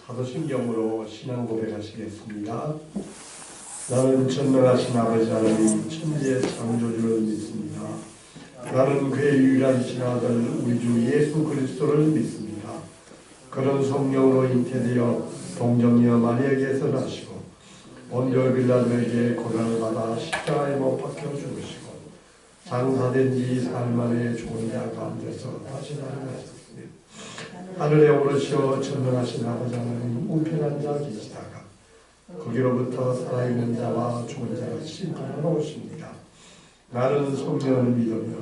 사도신경으로 신앙 고백하시겠습니다. 나는 전능하신 아버지 하나님 천지의 창조주를 믿습니다. 나는 그의 유일한 신아들 우리 주 예수 그리스도를 믿습니다. 그런 성령으로 잉태되어 동정녀 마리아에게서 나시고 본디오 빌라도에게 고난을 받아 십자가에 못 박혀 죽으시고 장사된 지 사흘 만에 죽은 자 가운데서 다시 살아나셨습니다. 하늘에 오르시어 전능하신 아버지 하나님 우편한 자 계시다가 거기로부터 살아있는 자와 죽은 자를 심판하러 오십니다. 나는 성령을 믿으며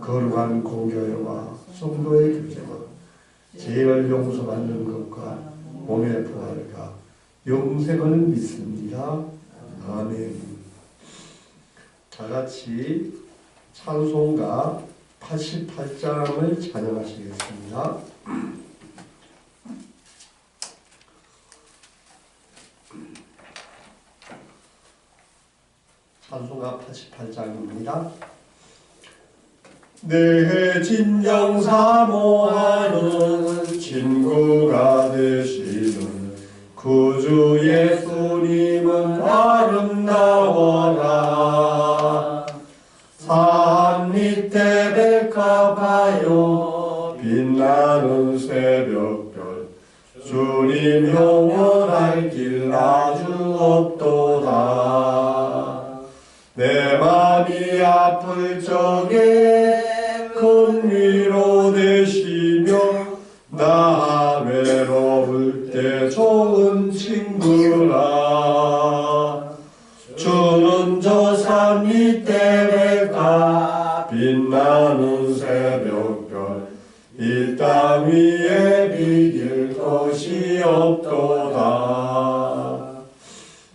거룩한 공교회와 성도의 교제와 죄를 용서받는 것과 몸의 부활과 영생을 믿습니다. 아멘. 다같이 찬송가 88장을 찬양하시겠습니다. 찬송가 88장입니다. 내 진정 사모하는 친구가 되시는 구주 예수님은 아름다워라. 산 밑에 백합하여 빛나는 새벽별 주님 영원할 길 아주 없도다. 내 맘이 아플 적에 큰 위로 되시며 나 외로울 때 좋은 친구라. 주는 저 산 밑에 백합 빛나는 새벽별 이 땅 위에 비길 것이 없도다.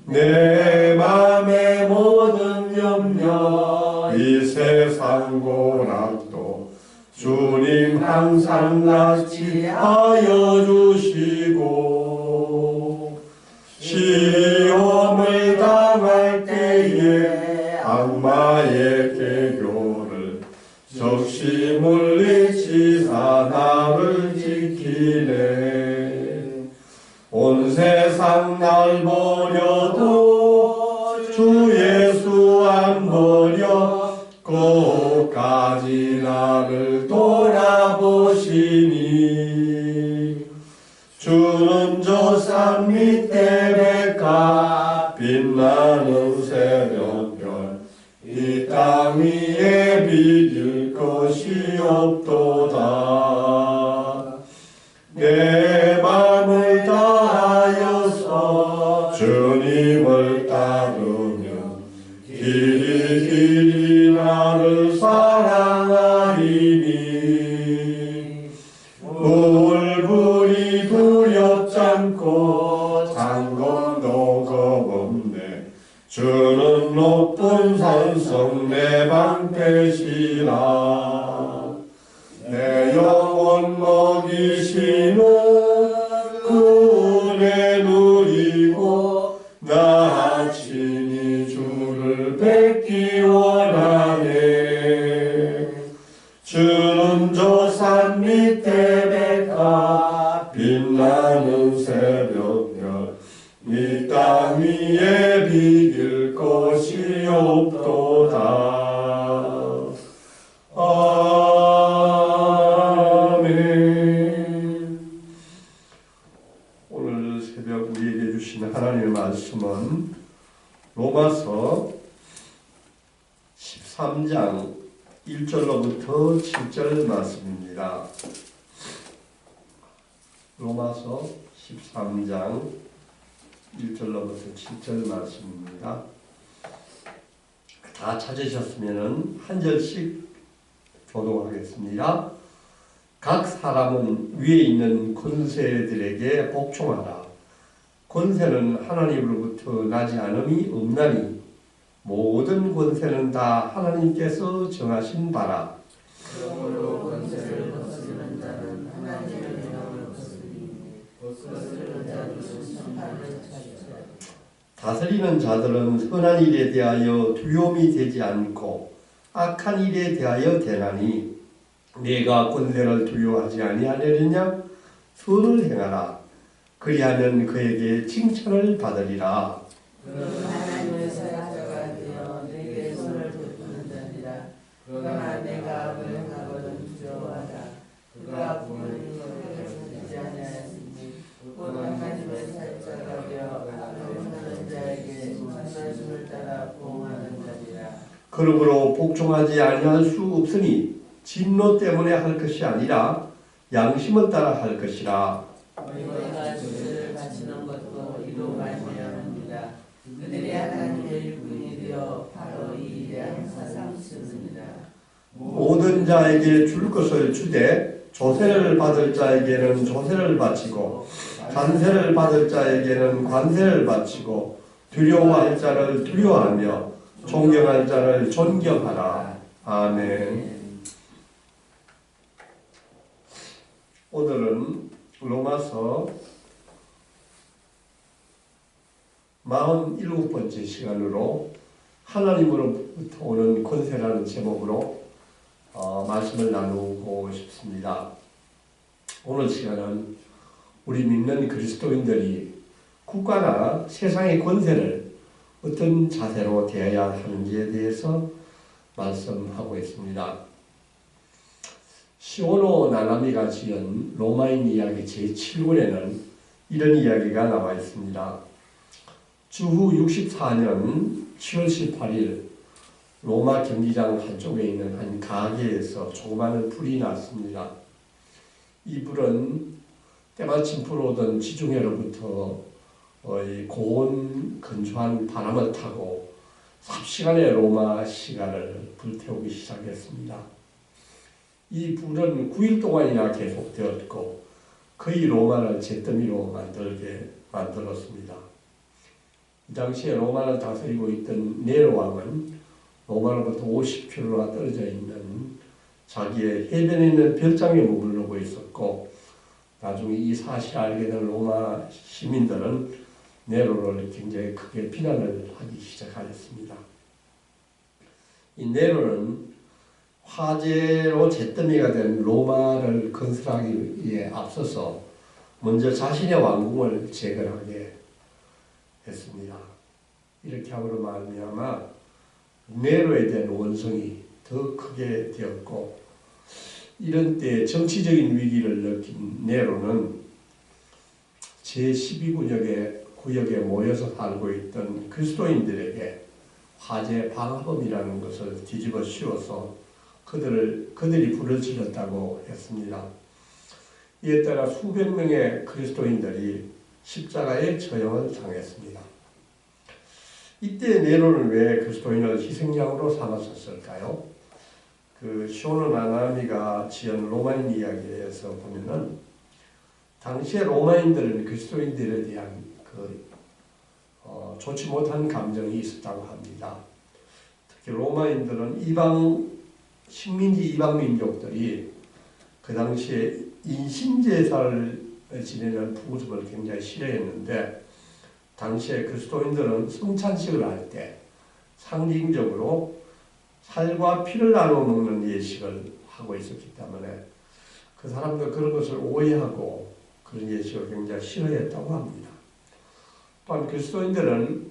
내 맘의 모든 염려 이 세상 고락도 주님 항상 납치하여 주시고 시험을 당할 때에 악마의 계교를 적시 물리치사 나를 지키네. 온 세상 날 버려도 주 예수 안 버려 끝까지 나를 돌아보시니. 주는 저 산 밑에 백합 빛나는 새벽별 이 땅 위에 비길 것이 없도다. 내 맘을 다하여서 주님을 따르며 길이 나를 사랑하리니. 물불이 두렵지 않고 장검도 겁없네. 주는 높은 산성 내 방패시라. 내 영혼 먹이시는 그 은혜 누리고 나 친히 주를 뵙기 원하네. 주는 저 산 밑에 백합 빛나는 새벽별 이 땅 위에 비길 것이 없도다. 아멘. 오늘 새벽 우리에게 주신 하나님의 말씀은 로마서 13장 1절로부터 7절 말씀입니다. 로마서 13장 1절로부터 7절 말씀입니다. 다 찾으셨으면 한 절씩 교독하겠습니다. 각 사람은 위에 있는 권세들에게 복종하라. 권세는 하나님으로부터 나지 않음이 없나니 모든 권세는 다 하나님께서 정하신 바라. 그러므로 권세를 거스르는 자는 하나님의 명을 거스리니 거스르는 자는 심판을 찾으리라. 다스리는 자들은 선한 일에 대하여 두려움이 되지 않고 악한 일에 대하여 대나니 내가 권세를 두려워하지 아니하려느냐? 선을 행하라. 그리하면 그에게 칭찬을 받으리라. 그는 하나님의 사역자가 되어 내게 손을 베푸는 자니라. 그러나 내가 그를 행하거든 두려워하라. 그가 부모님 것을 숨기지 아니하였으니 곧 하나님의 사역자가 되어 앞을 행하는 자에게 말씀을 따라 보응하는 자니라. 그러므로 복종하지 아니할 수 없으니 진노 때문에 할 것이 아니라 양심을 따라 할 것이라. 너희가 주를 바치는 것도 이로 말미암습니다. 그들이 하나님의 일꾼이 되어 바로 이 일에 항상 쓰느니라. 모든 자에게 줄 것을 주되 조세를 받을 자에게는 조세를 바치고 관세를 받을 자에게는 관세를 바치고 두려워할 자를 두려워하며 존경할 자를 존경하라. 아멘. 오늘은 로마서 47번째 시간으로 하나님으로부터 오는 권세라는 제목으로 말씀을 나누고 싶습니다. 오늘 시간은 우리 믿는 그리스도인들이 국가나 세상의 권세를 어떤 자세로 대해야 하는지에 대해서 말씀하고 있습니다. 시오노 나나미가 지은 로마인 이야기 제7권에는 이런 이야기가 나와 있습니다. 주후 64년 7월 18일 로마 경기장 한쪽에 있는 한 가게에서 조그마한 불이 났습니다. 이 불은 때마침 불어오던 지중해로부터 고온 건조한 바람을 타고 삽시간에 로마 시가를 불태우기 시작했습니다. 이 불은 9일 동안이나 계속되었고 거의 로마를 잿더미로 만들었습니다. 이 당시에 로마를 다스리고 있던 네로 왕은 로마로부터 50km가 떨어져 있는 자기의 해변에 있는 별장에 머무르고 있었고 나중에 이 사실을 알게 된 로마 시민들은 네로를 굉장히 크게 비난을 하기 시작하였습니다. 이 네로는 화재로 잿더미가 된 로마를 건설하기에 앞서서 먼저 자신의 왕궁을 재건하게 했습니다. 이렇게 함으로 말미암아 네로에 대한 원성이 더 크게 되었고 이런 때 정치적인 위기를 느낀 네로는 제12구역에 모여서 살고 있던 그리스도인들에게 화재 방화범이라는 것을 뒤집어 씌워서 그들이 불을 질렀다고 했습니다. 이에 따라 수백 명의 그리스도인들이 십자가의 처형을 당했습니다. 이때 네로는 왜 그리스도인을 희생양으로 삼았었을까요? 그 시오노 나나미가 지은 로마인 이야기에서 보면은 당시에 로마인들은 그리스도인들에 대한 좋지 못한 감정이 있었다고 합니다. 특히 로마인들은 식민지 이방 민족들이 그 당시에 인신제사를 지내는 풍습을 굉장히 싫어했는데 당시에 그리스도인들은 성찬식을 할 때 상징적으로 살과 피를 나눠 먹는 예식을 하고 있었기 때문에 그 사람들 그런 것을 오해하고 그런 예식을 굉장히 싫어했다고 합니다. 또한 그리스도인들은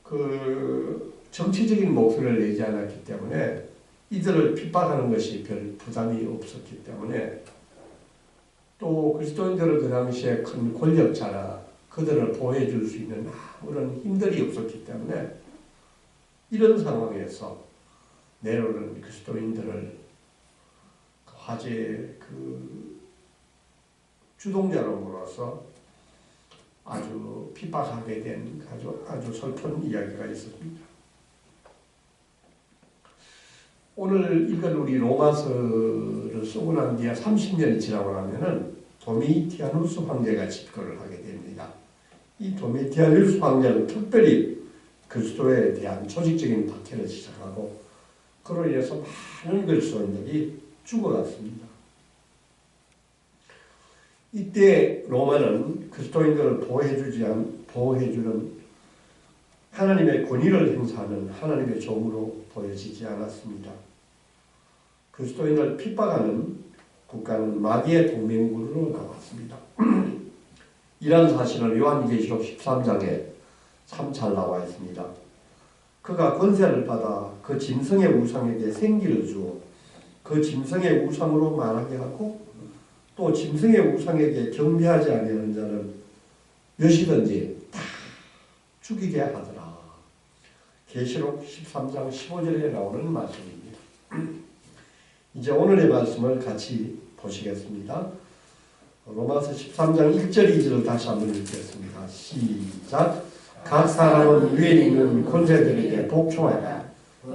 그 정치적인 목소리를 내지 않았기 때문에 이들을 핍박하는 것이 별 부담이 없었기 때문에 또 그리스도인들은 그 당시에 큰 권력자나 그들을 보호해 줄 수 있는 아무런 힘들이 없었기 때문에 이런 상황에서 네로는 그리스도인들을 화제의 주동자로서 아주 핍박하게 된 아주 슬픈 이야기가 있었습니다. 오늘 읽은 우리 로마서를 쓰고 난 뒤에 30년이 지나고 나면은 도미티아누스 황제가 집권을 하게 됩니다. 이 도미티아누스 황제는 특별히 그리스도에 대한 조직적인 박해를 시작하고 그로 인해서 많은 그리스도인들이 죽어갔습니다. 이때 로마는 그리스도인들을 보호해주는 하나님의 권위를 행사하는 하나님의 종으로 보여지지 않았습니다. 그리스도인을 핍박하는 국가는 마귀의 동맹군으로 나왔습니다. 이런 사실은 요한계시록 13장에 참 잘 나와 있습니다. 그가 권세를 받아 그 짐승의 우상에게 생기를 주어 그 짐승의 우상으로 말하게 하고 또 짐승의 우상에게 경배하지 아니하는 자는 몇이든지 다 죽이게 하더라. 계시록 13장 15절에 나오는 말씀입니다. 이제 오늘의 말씀을 같이 보시겠습니다. 로마서 13장 1절 2절을 다시 한번 읽겠습니다. 시작. 각 사람은 위에 있는 권세들에게 복종하라.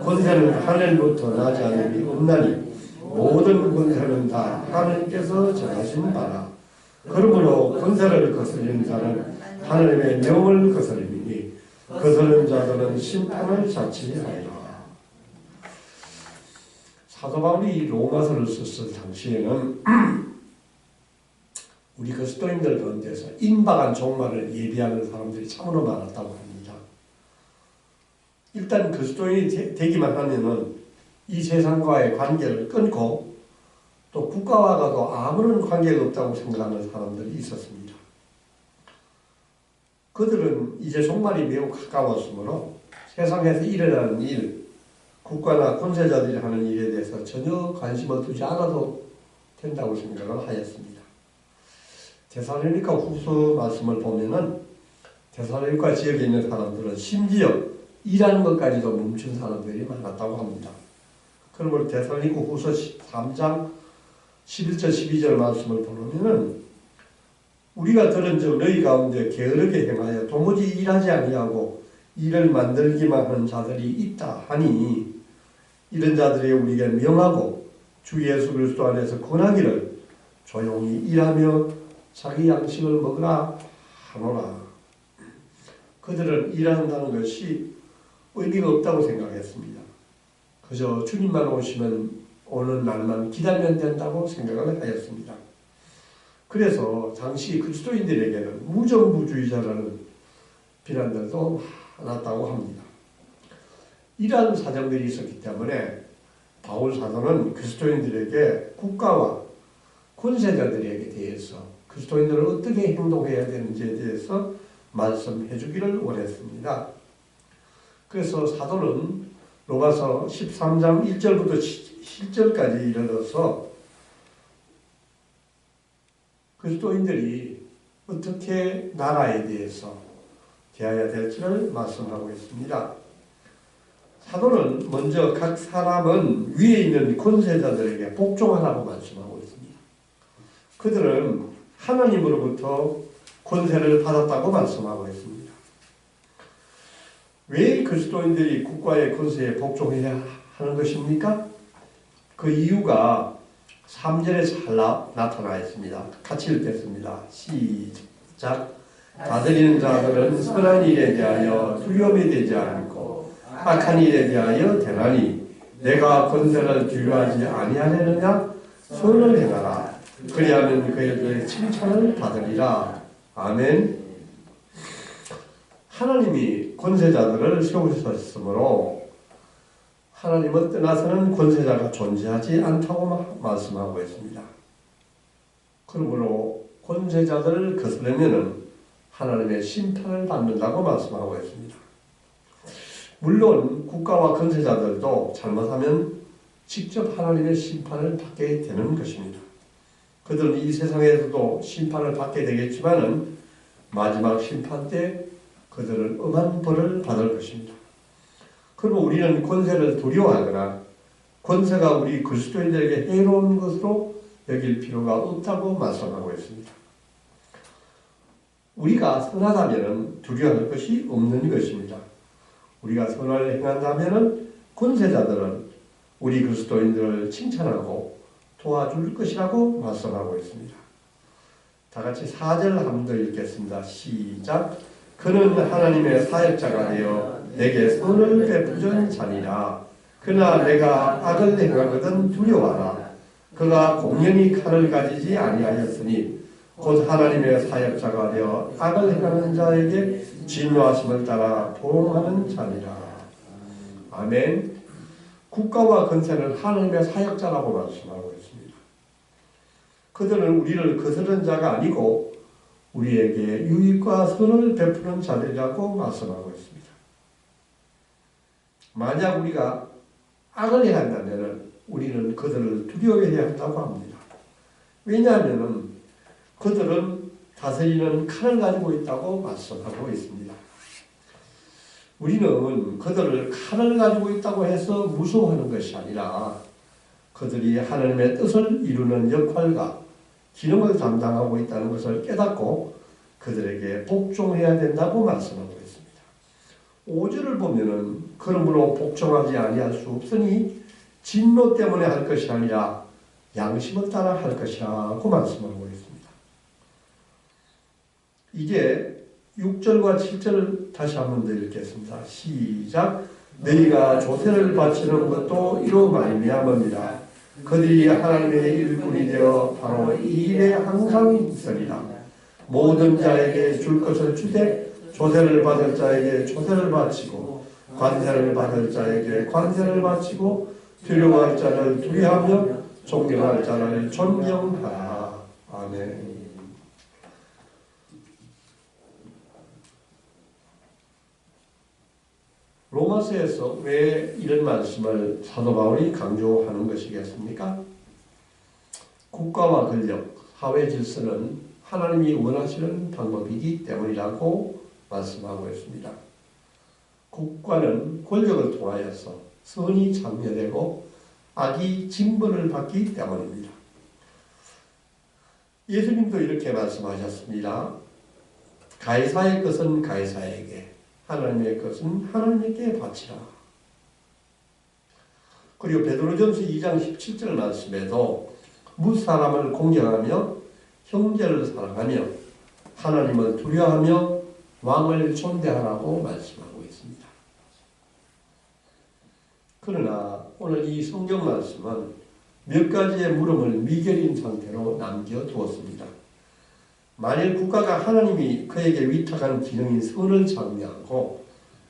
권세는 하늘부터 나지 않음이 없나니 모든 권세는 다 하나님께서 정하신 바라. 그러므로 권세를 거스리는 자는 하나님의 명을 거스림이니 거스르는 자들은 심판을 자치하리라. 사도 바울이 로마서를 썼을 당시에는 우리 그리스도인들 가운데서 임박한 종말을 예비하는 사람들이 참으로 많았다고 합니다. 일단 그리스도인이 되기만 하면은 이 세상과의 관계를 끊고 또 국가와도 아무런 관계가 없다고 생각하는 사람들이 있었습니다. 그들은 이제 종말이 매우 가까웠으므로 세상에서 일어나는 일, 국가나 권세자들이 하는 일에 대해서 전혀 관심을 두지 않아도 된다고 생각을 하였습니다. 데살로니가 후서 말씀을 보면은 데살로니가 지역에 있는 사람들은 심지어 일하는 것까지도 멈춘 사람들이 많았다고 합니다. 그러므로 데살로니가 후서 3장 11절 12절 말씀을 보면은 우리가 들은 즉 너희 가운데 게으르게 행하여 도무지 일하지 아니하고 일을 만들기만 하는 자들이 있다 하니 이런 자들이 우리에게 명하고 주 예수 그리스도 안에서 권하기를 조용히 일하며 자기 양식을 먹으라 하노라. 그들은 일한다는 것이 의미가 없다고 생각했습니다. 그저 주님만 오시면 오는 날만 기다리면 된다고 생각을 하였습니다. 그래서 당시 그리스도인들에게는 무정부주의자라는 비난들도 많았다고 합니다. 이러한 사정들이 있었기 때문에 바울 사도는 그리스도인들에게 국가와 권세자들에게 대해서 그리스도인들은 어떻게 행동해야 되는지에 대해서 말씀해 주기를 원했습니다. 그래서 사도는 로마서 13장 1절부터 7절까지 이르러서 그리스도인들이 어떻게 나라에 대해서 대해야 될지를 말씀하고 있습니다. 사도는 먼저 각 사람은 위에 있는 권세자들에게 복종하라고 말씀하고 있습니다. 그들은 하나님으로부터 권세를 받았다고 말씀하고 있습니다. 왜 그리스도인들이 국가의 권세에 복종해야 하는 것입니까? 그 이유가 3절에 잘 나타나 있습니다. 같이 읽겠습니다. 시작. 다스리는 자들은 선한 일에 대하여 두려움이 되지 않고 악한 일에 대하여 대나니 내가 권세를 두려워하지 아니하려느냐? 선을 행하라. 그리하면 그에게 칭찬을 받으리라. 아멘. 하나님이 권세자들을 세우셨으므로 하나님을 떠나서는 권세자가 존재하지 않다고 말씀하고 있습니다. 그러므로 권세자들을 거스르면 하나님의 심판을 받는다고 말씀하고 있습니다. 물론 국가와 권세자들도 잘못하면 직접 하나님의 심판을 받게 되는 것입니다. 그들은 이 세상에서도 심판을 받게 되겠지만은 마지막 심판 때 그들은 엄한 벌을 받을 것입니다. 그러면 우리는 권세를 두려워하거나 권세가 우리 그리스도인들에게 해로운 것으로 여길 필요가 없다고 말씀하고 있습니다. 우리가 선하다면 두려워할 것이 없는 것입니다. 우리가 선을 행한다면 권세자들은 우리 그리스도인들을 칭찬하고 도와줄 것이라고 말씀하고 있습니다. 다 같이 4절 한 번 더 읽겠습니다. 시작. 그는 하나님의 사역자가 되어 내게 선을 베푸던 자니라. 그러나 내가 악을 행하거든 두려워하라. 그가 공연히 칼을 가지지 아니하였으니 곧 하나님의 사역자가 되어 악을 행하는 자에게 진노하심을 따라 보응하는 자니라. 아멘. 국가와 권세는 하나님의 사역자라고 말씀하고 있습니다. 그들은 우리를 거스르는 자가 아니고 우리에게 유익과 선을 베푸는 자들이라고 말씀하고 있습니다. 만약 우리가 악을 행한다면 우리는 그들을 두려워해야 한다고 합니다. 왜냐하면 그들은 다스리는 칼을 가지고 있다고 말씀하고 있습니다. 우리는 그들을 칼을 가지고 있다고 해서 무서워하는 것이 아니라 그들이 하나님의 뜻을 이루는 역할과 기능을 담당하고 있다는 것을 깨닫고 그들에게 복종해야 된다고 말씀하고 있습니다. 5절을 보면은 그러므로 복종하지 아니할 수 없으니 진노 때문에 할 것이 아니라 양심을 따라 할 것이라고 말씀하고 있습니다. 이게 6절과 7절을 다시 한 번 더 읽겠습니다. 시작. 너희가 조세를 바치는 것도 이로 말미암음이라. 그들이 하나님의 일꾼이 되어 바로 이 일에 항상 있으리라. 모든 자에게 줄 것을 주되 조세를 받을 자에게 조세를 바치고 관세를 받을 자에게 관세를 바치고 두려워할 자를 두려워하며 존경할 자를 존경하라. 아멘. 로마서에서 왜 이런 말씀을 사도 바울이 강조하는 것이겠습니까? 국가와 권력, 사회 질서는 하나님이 원하시는 방법이기 때문이라고 말씀하고 있습니다. 국가는 권력을 통하여서 선이 창녀되고 악이 징벌을 받기 때문입니다. 예수님도 이렇게 말씀하셨습니다. 가이사의 것은 가이사에게, 하나님의 것은 하나님께 바치라. 그리고 베드로전서 2장 17절 말씀에도 무사람을 공경하며 형제를 사랑하며 하나님을 두려워하며 왕을 존대하라고 말씀하고 있습니다. 그러나 오늘 이 성경 말씀은 몇 가지의 물음을 미결인 상태로 남겨두었습니다. 만일 국가가 하나님이 그에게 위탁한 기능인 선을 장려하고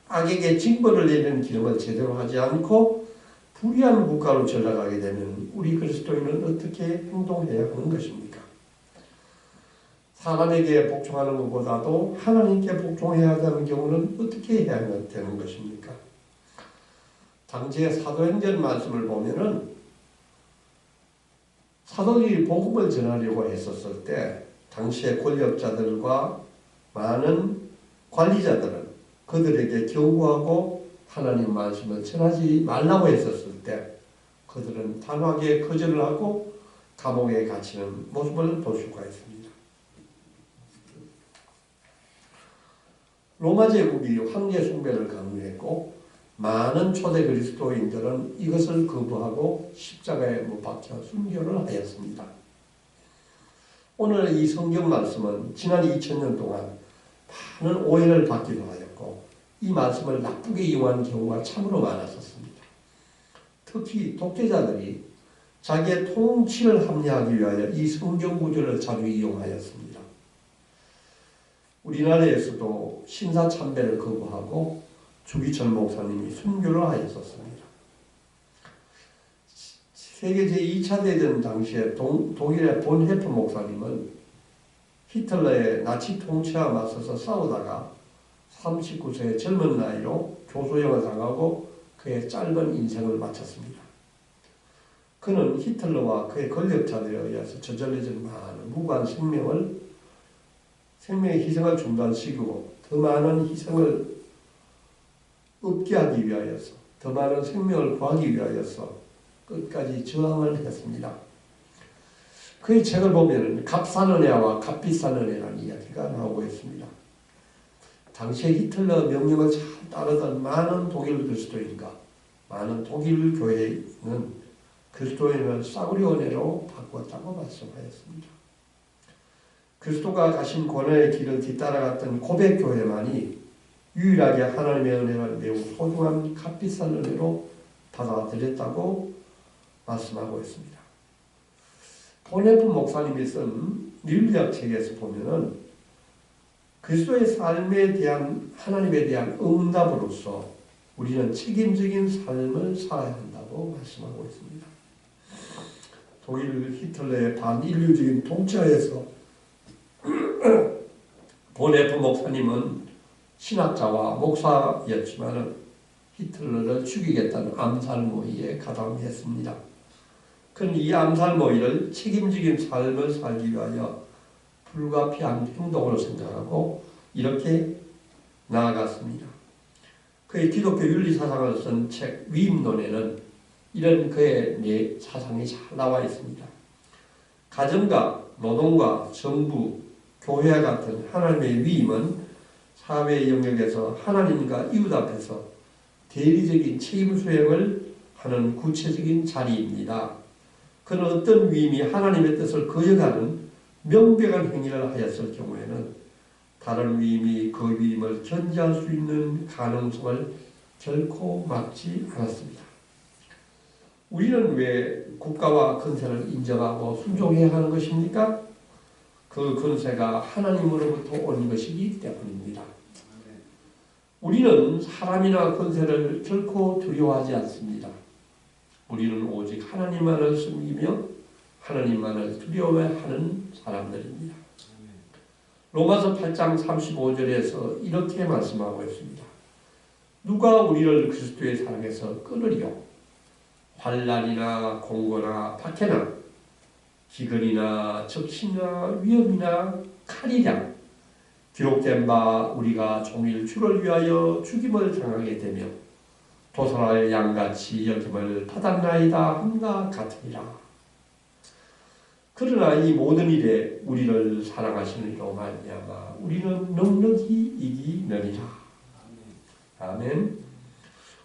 악에게 징벌을 내리는 기능을 제대로 하지 않고 불의한 국가로 전락하게 되면 우리 그리스도인은 어떻게 행동해야 하는 것입니까? 사람에게 복종하는 것보다도 하나님께 복종해야 하는 경우는 어떻게 해야 되는 것입니까? 당시의 사도행전 말씀을 보면은 사도들이 복음을 전하려고 했었을 때 당시의 권력자들과 많은 관리자들은 그들에게 경고하고 하나님 말씀을 전하지 말라고 했었을 때 그들은 단호하게 거절을 하고 감옥에 갇히는 모습을 볼 수가 있습니다. 로마 제국이 황제 숭배를 강요했고 많은 초대 그리스도인들은 이것을 거부하고 십자가에 못 박혀 순교를 하였습니다. 오늘 이 성경 말씀은 지난 2000년 동안 많은 오해를 받기도 하였고 이 말씀을 나쁘게 이용한 경우가 참으로 많았었습니다. 특히 독재자들이 자기의 통치를 합리화하기 위하여 이 성경 구절을 자주 이용하였습니다. 우리나라에서도 신사참배를 거부하고 주기철 목사님이 순교를 하였었습니다. 세계 제2차 대전 당시에 독일의 본헤프 목사님은 히틀러의 나치 통치와 맞서서 싸우다가 39세의 젊은 나이로 교수형을 당하고 그의 짧은 인생을 마쳤습니다. 그는 히틀러와 그의 권력자들에 의해서 저질러진 많은 무고한 생명의 희생을 중단시키고 더 많은 희생을 없게 하기 위하여서 더 많은 생명을 구하기 위하여서 끝까지 저항을 했습니다. 그의 책을 보면 값싼 은혜와 값비싼 은혜라는 이야기가 나오고 있습니다. 당시에 히틀러 명령을 잘 따르던 많은 독일 그리스도인과 많은 독일 교회는 그리스도인을 싸구려 은혜로 바꾸었다고 말씀하였습니다. 그리스도가 가신 권위의 길을 뒤따라갔던 고백 교회만이 유일하게 하나님의 은혜를 매우 소중한 값비싼 은혜로 받아들였다고 말씀하고 있습니다. 본헤프 목사님이 쓴 윤리학 책에서 보면은 그리스도의 삶에 대한 하나님에 대한 응답으로서 우리는 책임적인 삶을 살아야 한다고 말씀하고 있습니다. 독일 히틀러의 반인류적인 통치하에서 보네프 목사님은 신학자와 목사였지만 히틀러를 죽이겠다는 암살 모의에 가담했습니다. 그는 이 암살 모의를 책임지긴 삶을 살기 위하여 불가피한 행동으로 생각하고 이렇게 나아갔습니다. 그의 기독교 윤리사상을 쓴 책 위임론에는 이런 그의 사상이 잘 나와 있습니다. 가정과 노동과 정부, 교회 같은 하나님의 위임은 사회 영역에서 하나님과 이웃 앞에서 대리적인 책임 수행을 하는 구체적인 자리입니다. 그는 어떤 위임이 하나님의 뜻을 거역하는 명백한 행위를 하였을 경우에는 다른 위임이 그 위임을 견제할 수 있는 가능성을 결코 막지 않았습니다. 우리는 왜 국가와 권세를 인정하고 순종해야 하는 것입니까? 그 권세가 하나님으로부터 온 것이기 때문입니다. 우리는 사람이나 권세를 결코 두려워하지 않습니다. 우리는 오직 하나님만을 섬기며 하나님만을 두려워하는 사람들입니다. 로마서 8장 35절에서 이렇게 말씀하고 있습니다. 누가 우리를 그리스도의 사랑에서 끊으리요? 환난이나 공고나 박해나 기근이나 적신이나 위험이나 칼이랴. 기록된 바 우리가 종일 주를 위하여 죽임을 당하게 되며 도살할 양같이 여김을 받았나이다 함과 같으니라. 그러나 이 모든 일에 우리를 사랑하시는 이로 말미암아 우리는 넉넉히 이기느니라. 아멘.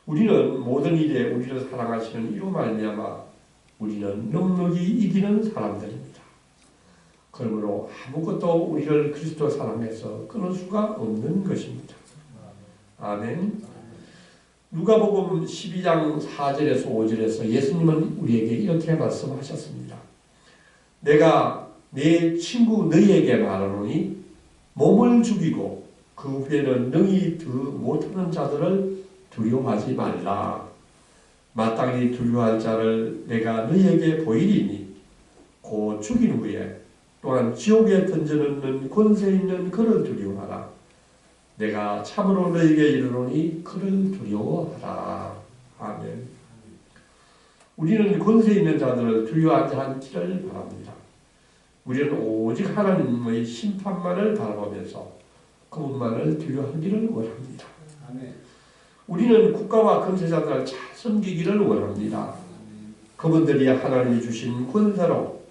우리는 모든 일에 우리를 사랑하시는 이로 말미암아 우리는 넉넉히 이기는 사람들입니다. 그러므로 아무것도 우리를 그리스도 사랑해서 끊을 수가 없는 것입니다. 아멘. 누가복음 12장 4절에서 5절에서 예수님은 우리에게 이렇게 말씀하셨습니다. 내가 내 친구 너희에게 말하노니 몸을 죽이고 그 후에는 능히 더 못하는 자들을 두려워하지 말라. 마땅히 두려워할 자를 내가 너희에게 보이리니 곧 죽인 후에 또한 지옥에 던져넣는 권세 있는 그를 두려워하라. 내가 참으로 너희에게 이르노니 그를 두려워하라. 아멘. 우리는 권세 있는 자들을 두려워하지 않기를 바랍니다. 우리는 오직 하나님의 심판만을 바라보면서 그분만을 두려워하기를 원합니다. 아멘. 우리는 국가와 권세자들을 잘 섬기기를 원합니다. 그분들이 하나님이 주신 권세로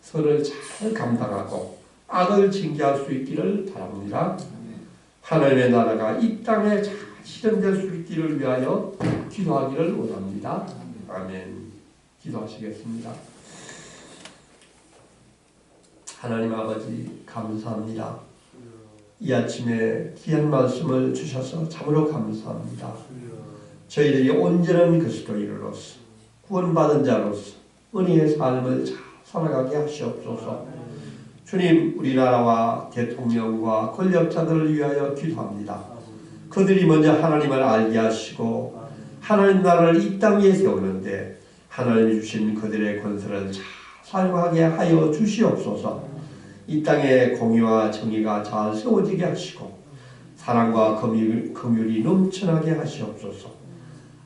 선을 잘 감당하고 악을 징계할 수 있기를 바랍니다. 하나님의 나라가 이 땅에 잘 실현될 수 있기를 위하여 기도하기를 원합니다. 아멘. 기도하시겠습니다. 하나님 아버지 감사합니다. 이 아침에 귀한 말씀을 주셔서 참으로 감사합니다. 저희들이 온전한 그리스도인으로서 구원받은 자로서 은혜의 삶을 잘 살아가게 하시옵소서. 주님, 우리나라와 대통령과 권력자들을 위하여 기도합니다. 그들이 먼저 하나님을 알게 하시고 하나님 나라를 이 땅 위에 세우는데 하나님이 주신 그들의 권세를 잘 사용하게 하여 주시옵소서. 이 땅에 공의와 정의가 잘 세워지게 하시고 사랑과 긍휼이 넘쳐나게 하시옵소서.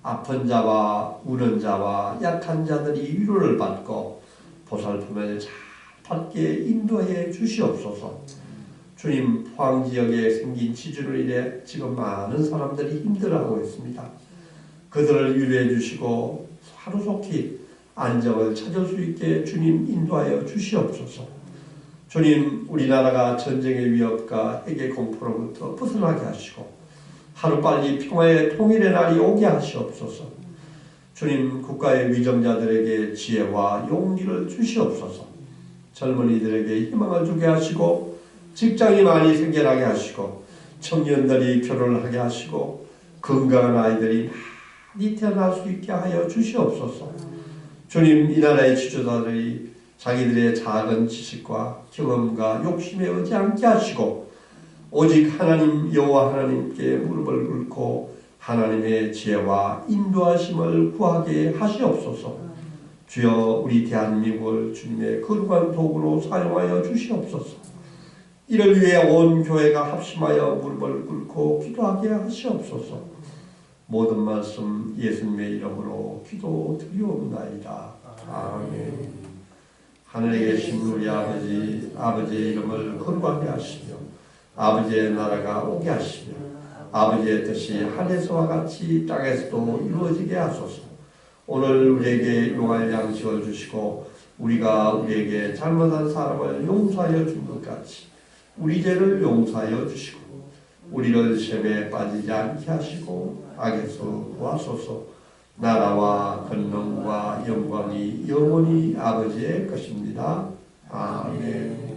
아픈 자와 우는 자와 약한 자들이 위로를 받고 보살핌을 잘 받게 인도해 주시옵소서. 주님, 포항지역에 생긴 지진으로 인해 지금 많은 사람들이 힘들어하고 있습니다. 그들을 위로해 주시고 하루속히 안정을 찾을 수 있게 주님 인도하여 주시옵소서. 주님, 우리나라가 전쟁의 위협과 핵의 공포로부터 벗어나게 하시고 하루빨리 평화의 통일의 날이 오게 하시옵소서. 주님, 국가의 위정자들에게 지혜와 용기를 주시옵소서. 젊은이들에게 희망을 주게 하시고 직장이 많이 생겨나게 하시고 청년들이 결혼을 하게 하시고 건강한 아이들이 많이 태어날 수 있게 하여 주시옵소서. 주님, 이 나라의 지도자들이 자기들의 작은 지식과 경험과 욕심에 의지 않게 하시고 오직 하나님 여호와 하나님께 무릎을 꿇고 하나님의 지혜와 인도하심을 구하게 하시옵소서. 주여, 우리 대한민국을 주님의 거룩한 도구로 사용하여 주시옵소서. 이를 위해 온 교회가 합심하여 무릎을 꿇고 기도하게 하시옵소서. 모든 말씀 예수님의 이름으로 기도드리옵나이다. 아멘. 하늘에 계신 우리 아버지의 이름을 거룩하게 하시며 아버지의 나라가 오게 하시며 아버지의 뜻이 하늘에서와 같이 땅에서도 이루어지게 하소서. 오늘 우리에게 용할 양식을 주시고 우리가 우리에게 잘못한 사람을 용서하여 준 것 같이 우리 죄를 용서하여 주시고 우리를 시험에 빠지지 않게 하시고 악에서 구하소서. 나라와 권능과 영광이 영원히 아버지의 것입니다. 아멘.